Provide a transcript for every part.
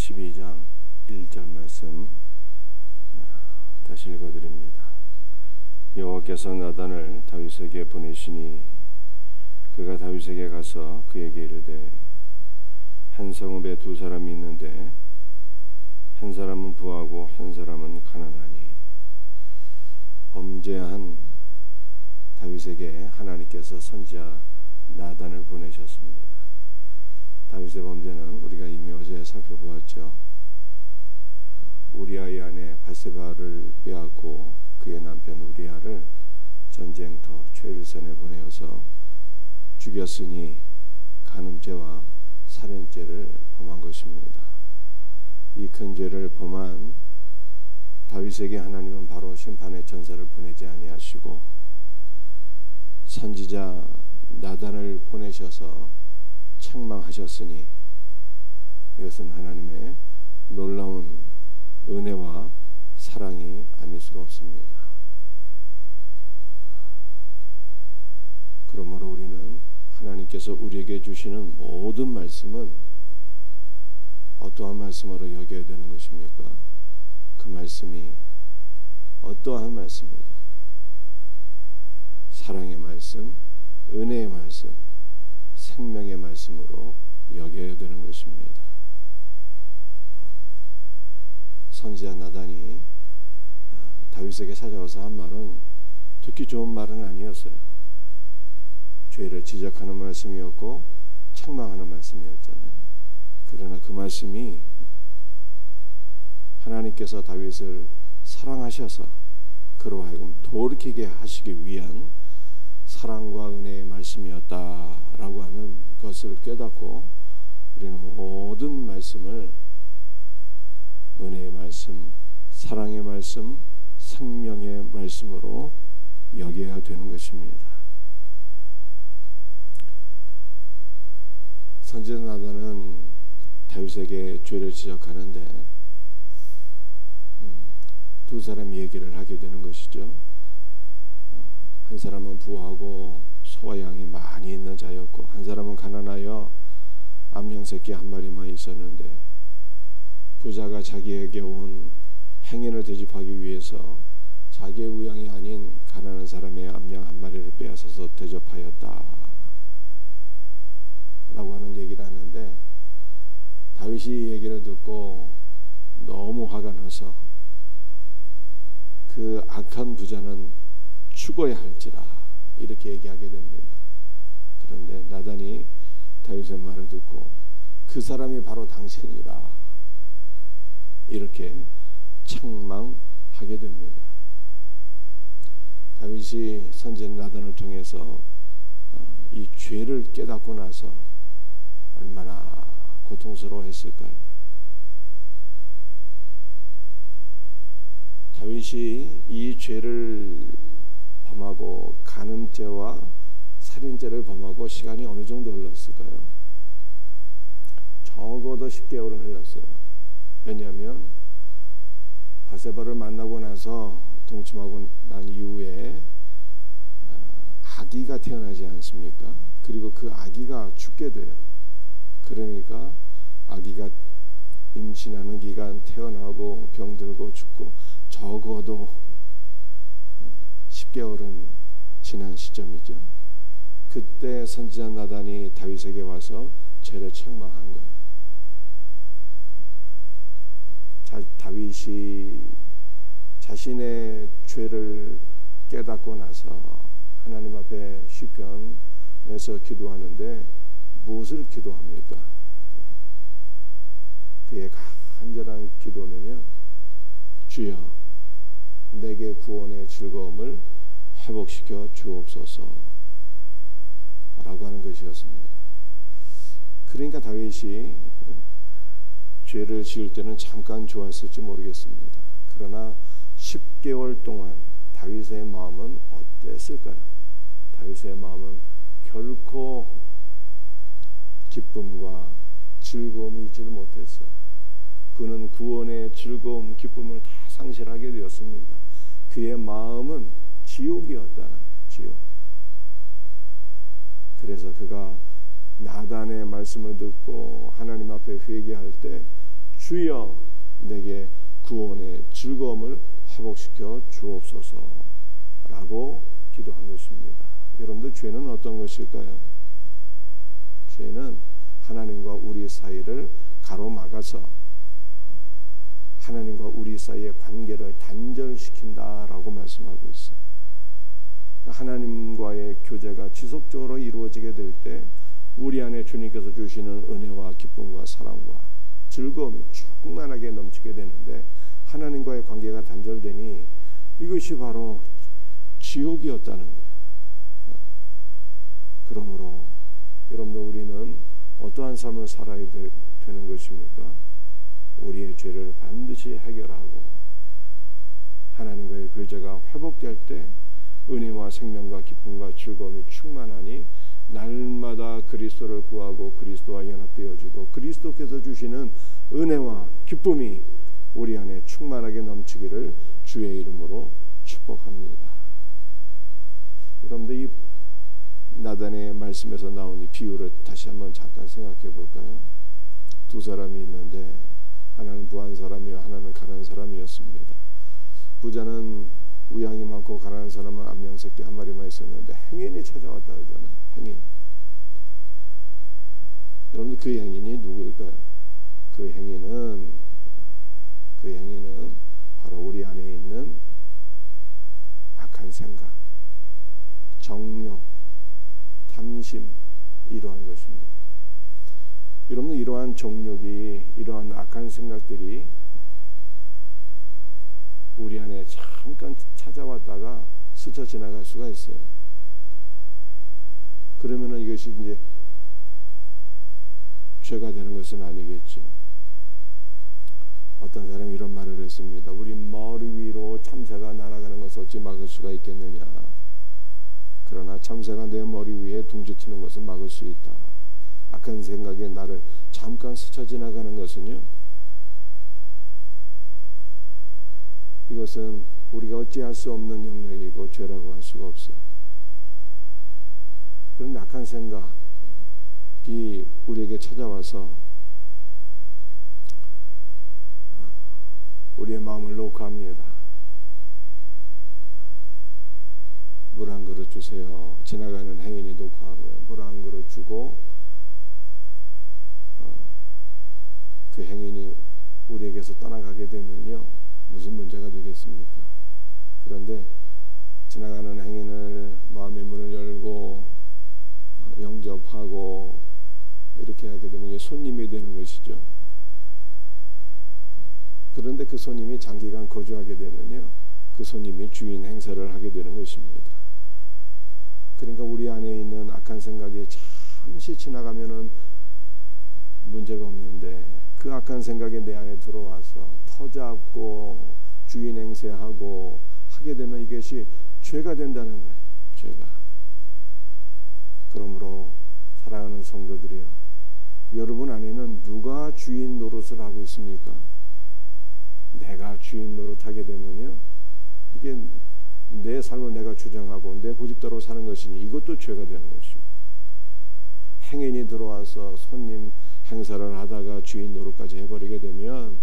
12장 1절 말씀 다시 읽어드립니다. 여호와께서 나단을 다윗에게 보내시니 그가 다윗에게 가서 그에게 이르되 한 성읍에 두 사람이 있는데 한 사람은 부하고 한 사람은 가난하니 범죄한 다윗에게 하나님께서 선지자 나단을 보내셨습니다. 다윗의 범죄는 우리가 이미 어제 살펴보았죠. 우리아의 아내 밧세바를 빼앗고 그의 남편 우리아를 전쟁터 최일선에 보내어서 죽였으니 간음죄와 살인죄를 범한 것입니다. 이 큰 죄를 범한 다윗에게 하나님은 바로 심판의 천사를 보내지 아니하시고 선지자 나단을 보내셔서 책망하셨으니 이것은 하나님의 놀라운 은혜와 사랑이 아닐 수가 없습니다. 그러므로 우리는 하나님께서 우리에게 주시는 모든 말씀은 어떠한 말씀으로 여겨야 되는 것입니까? 그 말씀이 어떠한 말씀입니다. 사랑의 말씀, 은혜의 말씀, 생명의 말씀으로 여겨야 되는 것입니다. 선지자 나단이 다윗에게 찾아와서 한 말은 듣기 좋은 말은 아니었어요. 죄를 지적하는 말씀이었고 책망하는 말씀이었잖아요. 그러나 그 말씀이 하나님께서 다윗을 사랑하셔서 그로 하여금 돌이키게 하시기 위한 사랑과 은혜의 말씀이었다라고 하는 것을 깨닫고 우리는 모든 말씀을 은혜의 말씀, 사랑의 말씀, 생명의 말씀으로 여겨야 되는 것입니다. 선지자 나단은 다윗에게 죄를 지적하는데 두 사람이 얘기를 하게 되는 것이죠. 한 사람은 부하고 소와 양이 많이 있는 자였고 한 사람은 가난하여 암양 새끼 한 마리만 있었는데 부자가 자기에게 온 행인을 대접하기 위해서 자기의 우양이 아닌 가난한 사람의 암양 한 마리를 빼앗아서 대접하였다 라고 하는 얘기를 하는데 다윗이 이 얘기를 듣고 너무 화가 나서 그 악한 부자는 죽어야 할지라 이렇게 얘기하게 됩니다. 그런데 나단이 다윗의 말을 듣고 그 사람이 바로 당신이라 이렇게 책망하게 됩니다. 다윗이 선지자 나단을 통해서 이 죄를 깨닫고 나서 얼마나 고통스러워했을까요? 다윗이 이 죄를 범하고 간음죄와 살인죄를 범하고 시간이 어느 정도 흘렀을까요? 적어도 10개월은 흘렀어요. 왜냐하면 밧세바를 만나고 나서 동침하고 난 이후에 아기가 태어나지 않습니까? 그리고 그 아기가 죽게 돼요. 그러니까 아기가 임신하는 기간 태어나고 병들고 죽고 적어도 10개월은 지난 시점이죠. 그때 선지자 나단이 다윗에게 와서 죄를 책망한 거예요. 다윗이 자신의 죄를 깨닫고 나서 하나님 앞에 시편에서 기도하는데 무엇을 기도합니까? 그의 간절한 기도는요, 주여 내게 구원의 즐거움을 회복시켜 주옵소서 라고 하는 것이었습니다. 그러니까 다윗이 죄를 지을 때는 잠깐 좋았을지 모르겠습니다. 그러나 10개월 동안 다윗의 마음은 어땠을까요? 다윗의 마음은 결코 기쁨과 즐거움이 있지를 못했어요. 그는 구원의 즐거움, 기쁨을 다 상실하게 되었습니다. 그의 마음은 지옥이었다는 지옥. 그래서 그가 나단의 말씀을 듣고 하나님 앞에 회개할 때 주여 내게 구원의 즐거움을 회복시켜 주옵소서라고 기도한 것입니다. 여러분들 죄는 어떤 것일까요? 죄는 하나님과 우리 사이를 가로막아서 하나님과 우리 사이의 관계를 단절시킨다라고 말씀하고 있어요. 하나님과의 교제가 지속적으로 이루어지게 될 때 우리 안에 주님께서 주시는 은혜와 기쁨과 사랑과 즐거움이 충만하게 넘치게 되는데, 하나님과의 관계가 단절되니 이것이 바로 지옥이었다는 거예요. 그러므로 여러분들, 우리는 어떠한 삶을 살아야 되는 것입니까? 우리의 죄를 반드시 해결하고 하나님과의 교제가 회복될 때 은혜와 생명과 기쁨과 즐거움이 충만하니 날마다 그리스도를 구하고 그리스도와 연합되어지고 그리스도께서 주시는 은혜와 기쁨이 우리 안에 충만하게 넘치기를 주의 이름으로 축복합니다. 여러분들, 이 나단의 말씀에서 나온 이 비유를 다시 한번 잠깐 생각해 볼까요? 두 사람이 있는데 하나는 부한 사람이요 하나는 가난한 사람이었습니다. 부자는 우양이 많고 가난한 사람은 암양새끼 한 마리만 있었는데 행인이 찾아왔다 하잖아요. 행인. 여러분들, 그 행인이 누구일까요? 그 행인은 바로 우리 안에 있는 악한 생각, 정욕, 탐심, 이러한 것입니다. 여러분, 이러한 정욕이, 이러한 악한 생각들이 우리 안에 잠깐 찾아왔다가 스쳐 지나갈 수가 있어요. 그러면은 이것이 이제 죄가 되는 것은 아니겠죠. 어떤 사람이 이런 말을 했습니다. 우리 머리 위로 참새가 날아가는 것을 어찌 막을 수가 있겠느냐. 그러나 참새가 내 머리 위에 둥지 트는 것은 막을 수 있다. 악한 생각에 나를 잠깐 스쳐 지나가는 것은요, 이것은 우리가 어찌할 수 없는 영역이고 죄라고 할 수가 없어요. 그런 악한 생각이 우리에게 찾아와서 우리의 마음을 녹화합니다. 물 한 그릇 주세요. 지나가는 행인이 녹화한 거예요. 물 한 그릇 주고 그 행인이 우리에게서 떠나가게 되면요, 무슨 문제가 되겠습니까? 그런데 지나가는 행인을 마음의 문을 열고 영접하고 이렇게 하게 되면 손님이 되는 것이죠. 그런데 그 손님이 장기간 거주하게 되면요, 그 손님이 주인 행세를 하게 되는 것입니다. 그러니까 우리 안에 있는 악한 생각이 잠시 지나가면은 문제가 없는데, 그 악한 생각이 내 안에 들어와서 터잡고 주인 행세하고 하게 되면 이것이 죄가 된다는 거예요. 죄가. 그러므로 사랑하는 성도들이요, 여러분 안에는 누가 주인 노릇을 하고 있습니까? 내가 주인 노릇하게 되면요, 이게 내 삶을 내가 주장하고 내 고집대로 사는 것이니 이것도 죄가 되는 것이고, 행인이 들어와서 손님 행사를 하다가 주인 노릇까지 해버리게 되면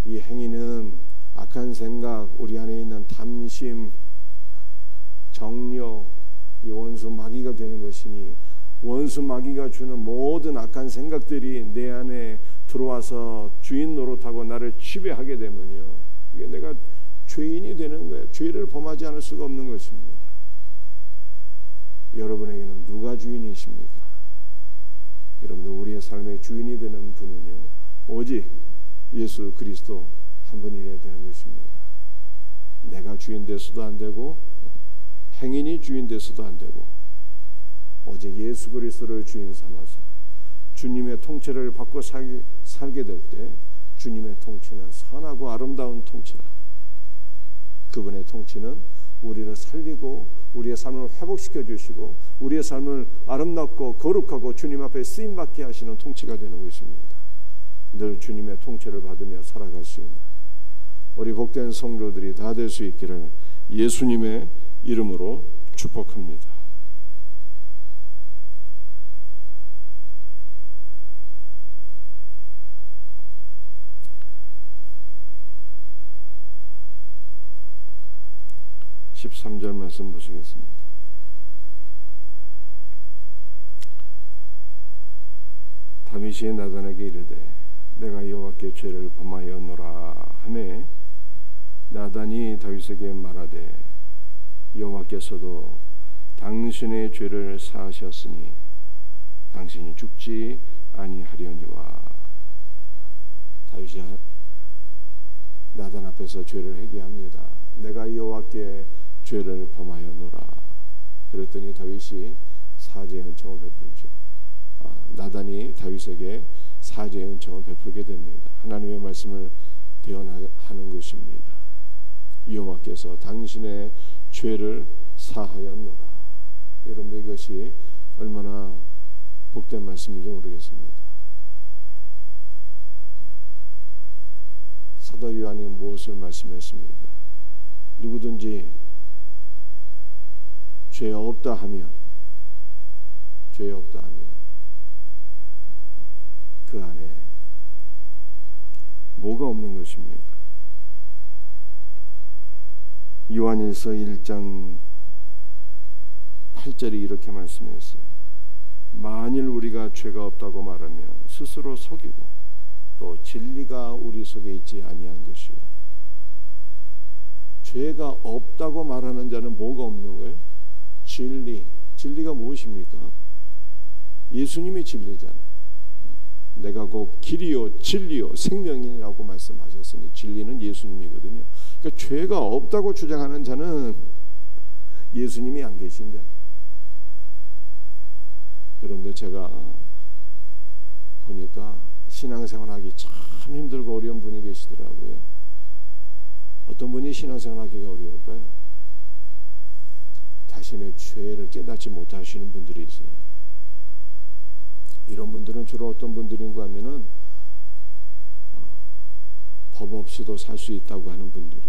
이 행인은 악한 생각, 우리 안에 있는 탐심, 정욕, 이 원수 마귀가 되는 것이니, 원수 마귀가 주는 모든 악한 생각들이 내 안에 들어와서 주인 노릇하고 나를 지배하게 되면요, 이게 내가 죄인이 되는 거예요. 죄를 범하지 않을 수가 없는 것입니다. 여러분에게는 누가 주인이십니까? 여러분들, 우리의 삶의 주인이 되는 분은요, 오직 예수 그리스도 한 분이어야 되는 것입니다. 내가 주인 돼서도 안 되고 행인이 주인 돼서도 안 되고, 오직 예수 그리스도를 주인 삼아서 주님의 통치를 받고 살게 될 때 주님의 통치는 선하고 아름다운 통치라. 그분의 통치는 우리를 살리고 우리의 삶을 회복시켜 주시고 우리의 삶을 아름답고 거룩하고 주님 앞에 쓰임받게 하시는 통치가 되는 것입니다. 늘 주님의 통치를 받으며 살아갈 수 있는 우리 복된 성도들이 다 될 수 있기를 예수님의 이름으로 축복합니다. 3절 말씀 보시겠습니다. 다윗이 나단에게 이르되 내가 여호와께 죄를 범하였노라 하매 나단이 다윗에게 말하되 여호와께서도 당신의 죄를 사하셨으니 당신이 죽지 아니하려니와. 다윗이 나단 앞에서 죄를 회개합니다. 내가 여호와께 죄를 범하였노라. 그랬더니 다윗이 사죄의 은총을 베풀죠. 나단이 다윗에게 사죄의 은총을 베풀게 됩니다. 하나님의 말씀을 대언하는 것입니다. 여호와께서 당신의 죄를 사하였노라. 여러분들 이것이 얼마나 복된 말씀인지 모르겠습니다. 사도 요한이 무엇을 말씀했습니까? 누구든지 죄 없다 하면 그 안에 뭐가 없는 것입니까? 요한일서 1장 8절이 이렇게 말씀했어요. 만일 우리가 죄가 없다고 말하면 스스로 속이고 또 진리가 우리 속에 있지 아니한 것이요. 죄가 없다고 말하는 자는 뭐가 없는 거예요? 진리가 무엇입니까? 예수님이 진리잖아요. 내가 곧 길이요 진리요 생명이라고 말씀하셨으니 진리는 예수님이거든요. 그러니까 죄가 없다고 주장하는 자는 예수님이 안 계신 자. 여러분들 제가 보니까 신앙생활하기 참 힘들고 어려운 분이 계시더라고요. 어떤 분이 신앙생활하기가 어려울까요? 자신의 죄를 깨닫지 못하시는 분들이 있어요. 이런 분들은 주로 어떤 분들인가 하면은 법 없이도 살 수 있다고 하는 분들이,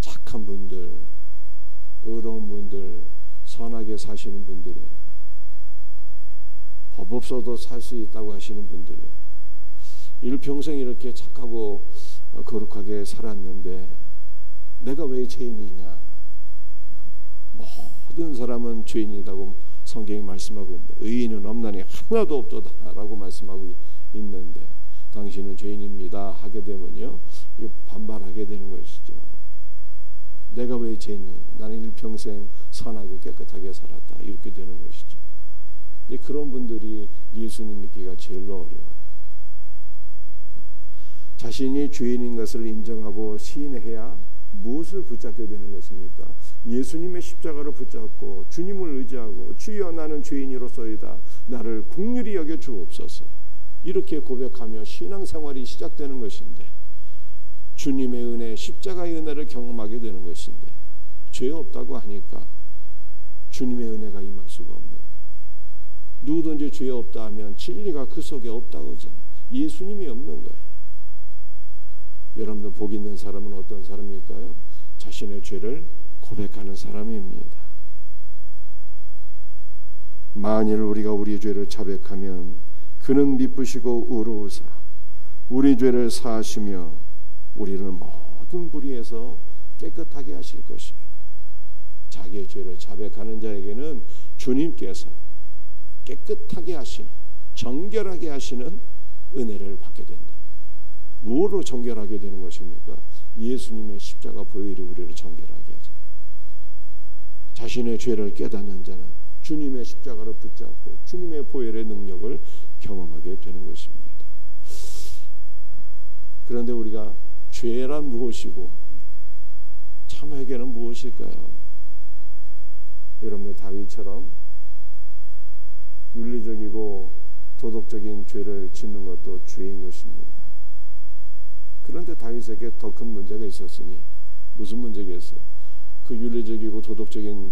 착한 분들, 의로운 분들, 선하게 사시는 분들이, 법 없어도 살 수 있다고 하시는 분들이, 일평생 이렇게 착하고 거룩하게 살았는데 내가 왜 죄인이냐? 모든 사람은 죄인이라고 성경이 말씀하고 있는데 의인은 없나니 하나도 없도다라고 말씀하고 있는데 당신은 죄인입니다 하게 되면요 반발하게 되는 것이죠. 내가 왜 죄인이? 나는 일평생 선하고 깨끗하게 살았다 이렇게 되는 것이죠. 그런 분들이 예수님 믿기가 제일로 어려워요. 자신이 죄인인 것을 인정하고 시인해야 무엇을 붙잡게 되는 것입니까? 예수님의 십자가를 붙잡고 주님을 의지하고 주여 나는 죄인이로소이다 나를 긍휼히 여겨 주옵소서 이렇게 고백하며 신앙생활이 시작되는 것인데 주님의 은혜 십자가의 은혜를 경험하게 되는 것인데 죄 없다고 하니까 주님의 은혜가 임할 수가 없는 거예요. 누구든지 죄 없다 하면 진리가 그 속에 없다고 하잖아요. 예수님이 없는 거예요. 여러분들 복 있는 사람은 어떤 사람일까요? 자신의 죄를 고백하는 사람입니다. 만일 우리가 우리 죄를 자백하면 그는 미쁘시고 의로우사 우리 죄를 사하시며 우리를 모든 불의에서 깨끗하게 하실 것이에요. 자기의 죄를 자백하는 자에게는 주님께서 깨끗하게 하시는, 정결하게 하시는 은혜를 받게 된다. 무엇으로 정결하게 되는 것입니까? 예수님의 십자가 보혈이 우리를 정결하게 하잖아요. 자신의 죄를 깨닫는 자는 주님의 십자가를 붙잡고 주님의 보혈의 능력을 경험하게 되는 것입니다. 그런데 우리가 죄란 무엇이고 참 회개는 무엇일까요? 여러분들 다윗처럼 윤리적이고 도덕적인 죄를 짓는 것도 죄인 것입니다. 그런데 다윗에게 더 큰 문제가 있었으니 무슨 문제겠어요? 그 윤리적이고 도덕적인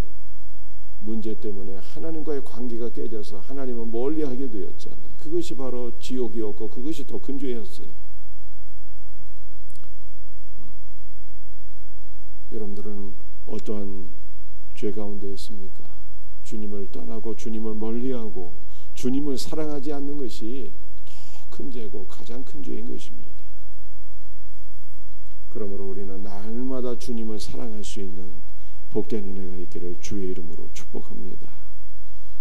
문제 때문에 하나님과의 관계가 깨져서 하나님을 멀리하게 되었잖아요. 그것이 바로 지옥이었고 그것이 더 큰 죄였어요. 여러분들은 어떠한 죄 가운데 있습니까? 주님을 떠나고 주님을 멀리하고 주님을 사랑하지 않는 것이 더 큰 죄고 가장 큰 죄인 것입니다. 그러므로 우리는 날마다 주님을 사랑할 수 있는 복된 은혜가 있기를 주의 이름으로 축복합니다.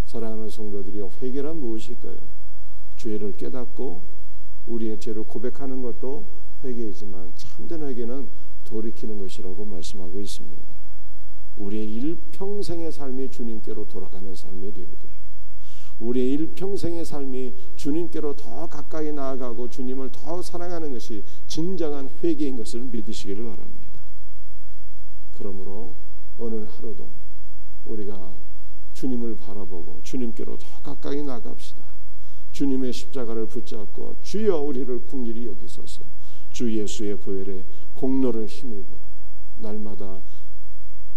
사랑하는 성도들이여, 회개란 무엇일까요? 죄를 깨닫고 우리의 죄를 고백하는 것도 회개이지만 참된 회개는 돌이키는 것이라고 말씀하고 있습니다. 우리의 일평생의 삶이 주님께로 돌아가는 삶이 되게 돼요. 우리의 일평생의 삶이 주님께로 더 가까이 나아가고 주님을 더 사랑하는 것이 진정한 회개인 것을 믿으시기를 바랍니다. 그러므로 오늘 하루도 우리가 주님을 바라보고 주님께로 더 가까이 나아갑시다. 주님의 십자가를 붙잡고 주여 우리를 긍휼히 여기소서. 주 예수의 보혈의 공로를 힘입어 날마다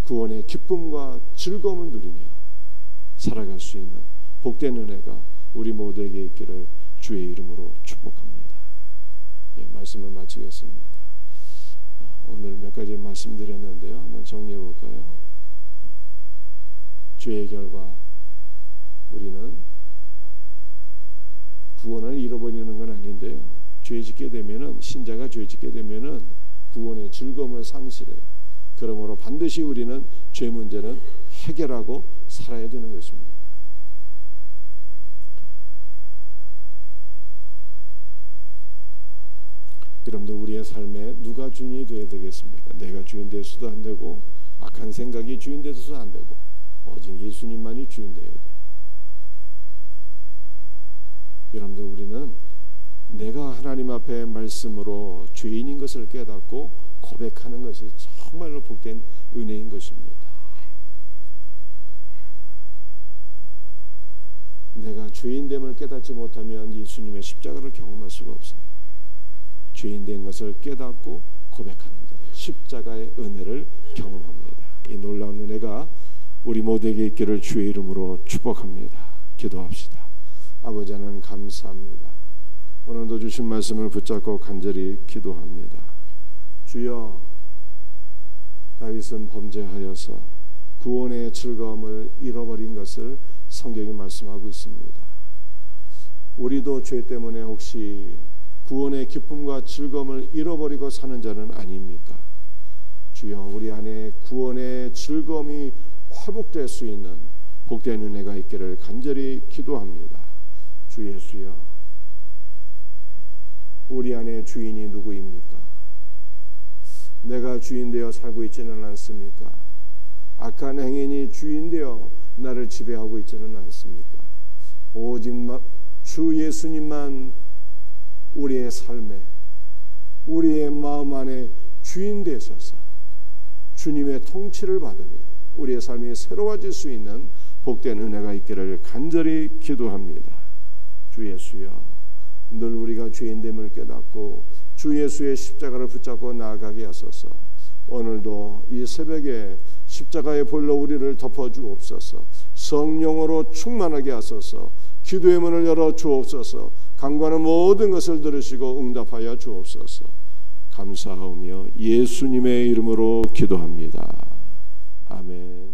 구원의 기쁨과 즐거움을 누리며 살아갈 수 있는 복된 은혜가 우리 모두에게 있기를 주의 이름으로 축복합니다. 말씀을 마치겠습니다. 오늘 몇 가지 말씀드렸는데요. 한번 정리해 볼까요? 죄의 결과 우리는 구원을 잃어버리는 건 아닌데요. 죄 짓게 되면은, 신자가 죄 짓게 되면은 구원의 즐거움을 상실해요. 그러므로 반드시 우리는 죄 문제는 해결하고 살아야 되는 것입니다. 여러분들, 우리의 삶에 누가 주인이 되어야 되겠습니까? 내가 주인 돼서도 안 되고 악한 생각이 주인 돼서도 안 되고 오직 예수님만이 주인 되어야 돼요. 여러분들, 우리는 내가 하나님 앞에 말씀으로 죄인인 것을 깨닫고 고백하는 것이 정말로 복된 은혜인 것입니다. 내가 죄인됨을 깨닫지 못하면 예수님의 십자가를 경험할 수가 없어요. 죄인된 것을 깨닫고 고백하는 자, 십자가의 은혜를 경험합니다. 이 놀라운 은혜가 우리 모두에게 있기를 주의 이름으로 축복합니다. 기도합시다. 아버지 하나님, 감사합니다. 오늘도 주신 말씀을 붙잡고 간절히 기도합니다. 주여, 다윗은 범죄하여서 구원의 즐거움을 잃어버린 것을 성경이 말씀하고 있습니다. 우리도 죄 때문에 혹시 구원의 기쁨과 즐거움을 잃어버리고 사는 자는 아닙니까? 주여, 우리 안에 구원의 즐거움이 회복될 수 있는 복된 은혜가 있기를 간절히 기도합니다. 주 예수여, 우리 안에 주인이 누구입니까? 내가 주인 되어 살고 있지는 않습니까? 악한 행인이 주인 되어 나를 지배하고 있지는 않습니까? 오직 주 예수님만 우리의 삶에, 우리의 마음 안에 주인 되셔서 주님의 통치를 받으며 우리의 삶이 새로워질 수 있는 복된 은혜가 있기를 간절히 기도합니다. 주 예수여, 늘 우리가 죄인됨을 깨닫고 주 예수의 십자가를 붙잡고 나아가게 하소서. 오늘도 이 새벽에 십자가의 볼로 우리를 덮어주옵소서. 성령으로 충만하게 하소서. 기도의 문을 열어 주옵소서. 간구하는 모든 것을 들으시고 응답하여 주옵소서. 감사하오며 예수님의 이름으로 기도합니다. 아멘.